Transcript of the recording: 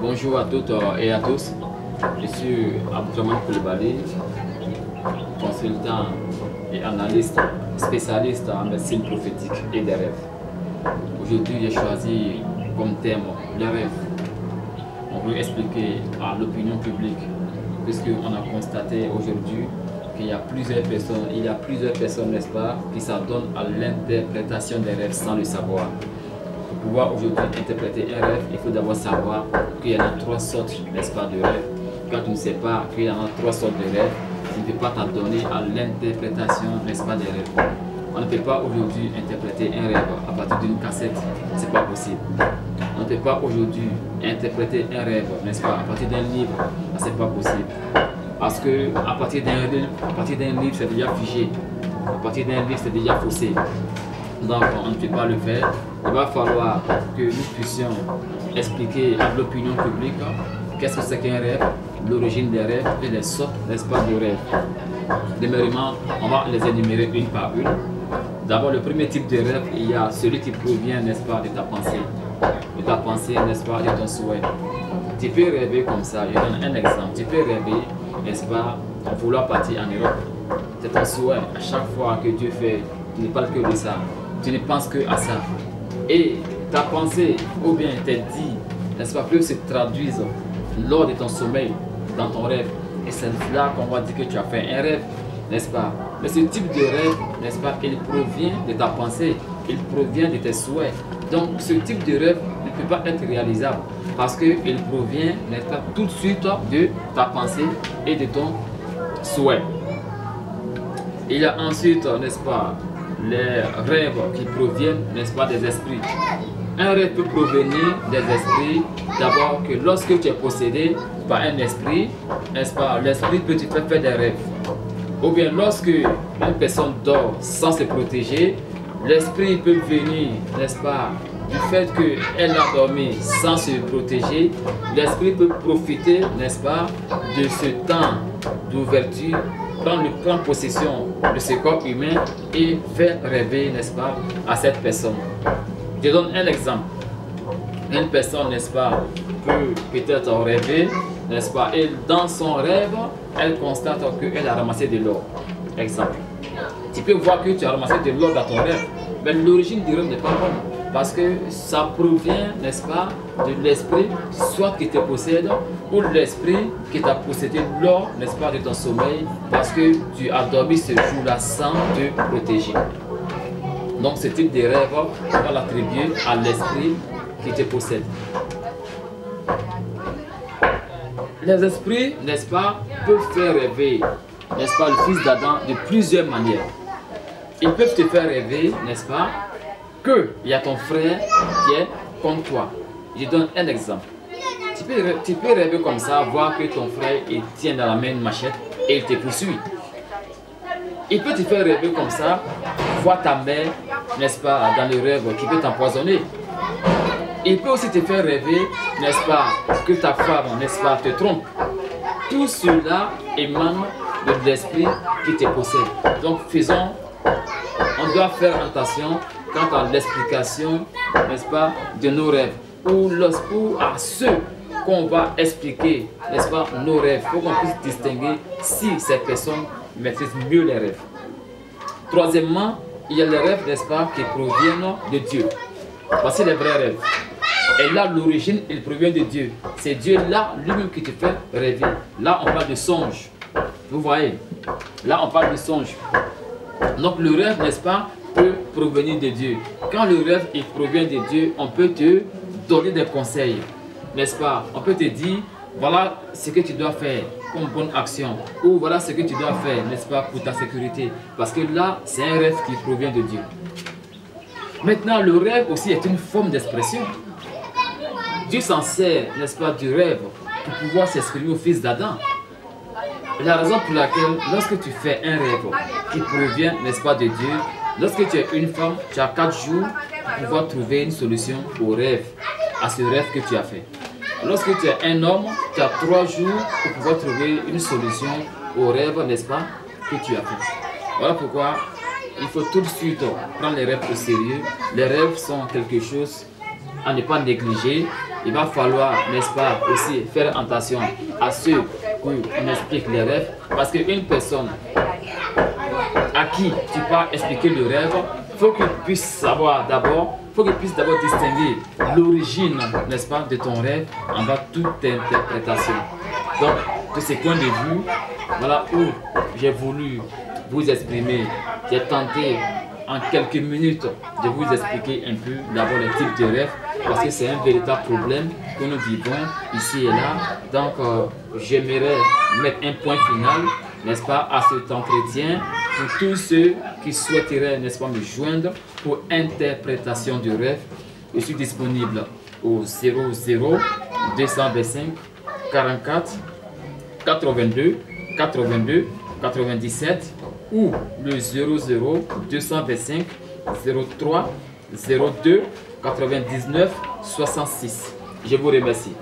Bonjour à toutes et à tous. Je suis Abdourahmane Coulibaly, consultant et analyste spécialiste en médecine prophétique et des rêves. Aujourd'hui, j'ai choisi comme thème les rêves. On veut expliquer à l'opinion publique, puisqu'on a constaté aujourd'hui qu'il y a plusieurs personnes, n'est-ce pas, qui s'adonnent à l'interprétation des rêves sans le savoir. Pour pouvoir aujourd'hui interpréter un rêve, il faut d'abord savoir qu'il y en a trois sortes, n'est-ce pas, de rêves. Quand tu ne sais pas qu'il y en a trois sortes de rêves, tu ne peux pas t'adonner à l'interprétation, n'est-ce pas, des rêves. On ne peut pas aujourd'hui interpréter un rêve à partir d'une cassette, c'est pas possible. On ne peut pas aujourd'hui interpréter un rêve, n'est-ce pas, à partir d'un livre, c'est pas possible. Parce que à partir d'un livre, c'est déjà figé. À partir d'un livre, c'est déjà faussé. Donc, on ne peut pas le faire. Il va falloir que nous puissions expliquer à l'opinion publique qu'est-ce que c'est qu'un rêve, l'origine des rêves et les sortes, n'est-ce pas, de rêves. Premièrement, on va les énumérer une par une. D'abord, le premier type de rêve, il y a celui qui provient, n'est-ce pas, de ta pensée. De ta pensée, n'est-ce pas, de ton souhait. Tu peux rêver comme ça. Je donne un exemple. Tu peux rêver, n'est-ce pas, vouloir partir en Europe. C'est ton souhait. À chaque fois que Dieu fait, tu ne parles que de ça. Tu ne penses que à ça. Et ta pensée, ou bien tes dits, n'est-ce pas, peuvent se traduire lors de ton sommeil, dans ton rêve. Et c'est là qu'on va dire que tu as fait un rêve, n'est-ce pas? Mais ce type de rêve, n'est-ce pas, il provient de ta pensée, il provient de tes souhaits. Donc ce type de rêve ne peut pas être réalisable parce qu'il provient, n'est-ce pas, tout de suite de ta pensée et de ton souhait. Il y a ensuite, n'est-ce pas, les rêves qui proviennent, n'est-ce pas, des esprits. Un rêve peut provenir des esprits, d'abord que lorsque tu es possédé par un esprit, n'est-ce pas, l'esprit peut te faire des rêves. Ou bien lorsque une personne dort sans se protéger, l'esprit peut venir, n'est-ce pas, du fait qu'elle a dormi sans se protéger, l'esprit peut profiter, n'est-ce pas, de ce temps d'ouverture, prendre possession de ce corps humain et faire rêver, n'est-ce pas, à cette personne. Je donne un exemple. Une personne, n'est-ce pas, peut peut-être rêver, n'est-ce pas, et dans son rêve, elle constate qu'elle a ramassé de l'or. Exemple. Tu peux voir que tu as ramassé de l'or dans ton rêve, mais l'origine du rêve n'est pas bonne. Parce que ça provient, n'est-ce pas, de l'esprit, soit qui te possède, ou l'esprit qui t'a possédé lors, n'est-ce pas, de ton sommeil, parce que tu as dormi ce jour-là sans te protéger. Donc ce type de rêve, on va l'attribuer à l'esprit qui te possède. Les esprits, n'est-ce pas, peuvent faire rêver, n'est-ce pas, le fils d'Adam de plusieurs manières. Ils peuvent te faire rêver, n'est-ce pas, qu'il y a ton frère qui est comme toi. Je donne un exemple. Tu peux rêver comme ça, voir que ton frère il tient dans la main une machette et il te poursuit. Il peut te faire rêver comme ça, voir ta mère, n'est-ce pas, dans le rêve qui peut t'empoisonner. Il peut aussi te faire rêver, n'est-ce pas, que ta femme, n'est-ce pas, te trompe. Tout cela émane de l'esprit qui te possède. Donc on doit faire attention quant à l'explication, n'est-ce pas, de nos rêves. Ou à ceux qu'on va expliquer, n'est-ce pas, nos rêves, pour qu'on puisse distinguer si ces personnes maîtrisent mieux les rêves. Troisièmement, il y a les rêves, n'est-ce pas, qui proviennent de Dieu. Voici les vrais rêves. Et là, l'origine, il provient de Dieu. C'est Dieu là, lui-même qui te fait rêver. Là, on parle de songe. Vous voyez? Là, on parle de songe. Donc, le rêve, n'est-ce pas, peut provenir de Dieu. Quand le rêve, il provient de Dieu, on peut te donner des conseils. N'est-ce pas? On peut te dire, voilà ce que tu dois faire comme bonne action. Ou voilà ce que tu dois faire, n'est-ce pas, pour ta sécurité. Parce que là, c'est un rêve qui provient de Dieu. Maintenant, le rêve aussi est une forme d'expression. Dieu s'en sert, n'est-ce pas, du rêve pour pouvoir s'exprimer au fils d'Adam. La raison pour laquelle, lorsque tu fais un rêve qui provient, n'est-ce pas, de Dieu, lorsque tu es une femme, tu as 4 jours pour pouvoir trouver une solution au rêve, à ce rêve que tu as fait. Lorsque tu es un homme, tu as 3 jours pour pouvoir trouver une solution au rêve, n'est-ce pas, que tu as fait. Voilà pourquoi il faut tout de suite prendre les rêves au sérieux. Les rêves sont quelque chose à ne pas négliger. Il va falloir, n'est-ce pas, aussi faire attention à ceux qu'on explique les rêves. Parce qu'une personne à qui tu vas expliquer le rêve, il faut qu'il puisse savoir d'abord, distinguer l'origine, n'est-ce pas, de ton rêve en bas toute interprétation. Donc, de ce point de vue, voilà où j'ai voulu vous exprimer. J'ai tenté en quelques minutes de vous expliquer un peu d'abord les types de rêves, parce que c'est un véritable problème que nous vivons ici et là. Donc, j'aimerais mettre un point final, n'est-ce pas, à cet entretien pour tous ceux qui souhaiteraient, n'est-ce pas, me joindre pour interprétation du rêve. Je suis disponible au 00 225 44 82 82 97 ou le 00 225 03 02 99 66. Je vous remercie.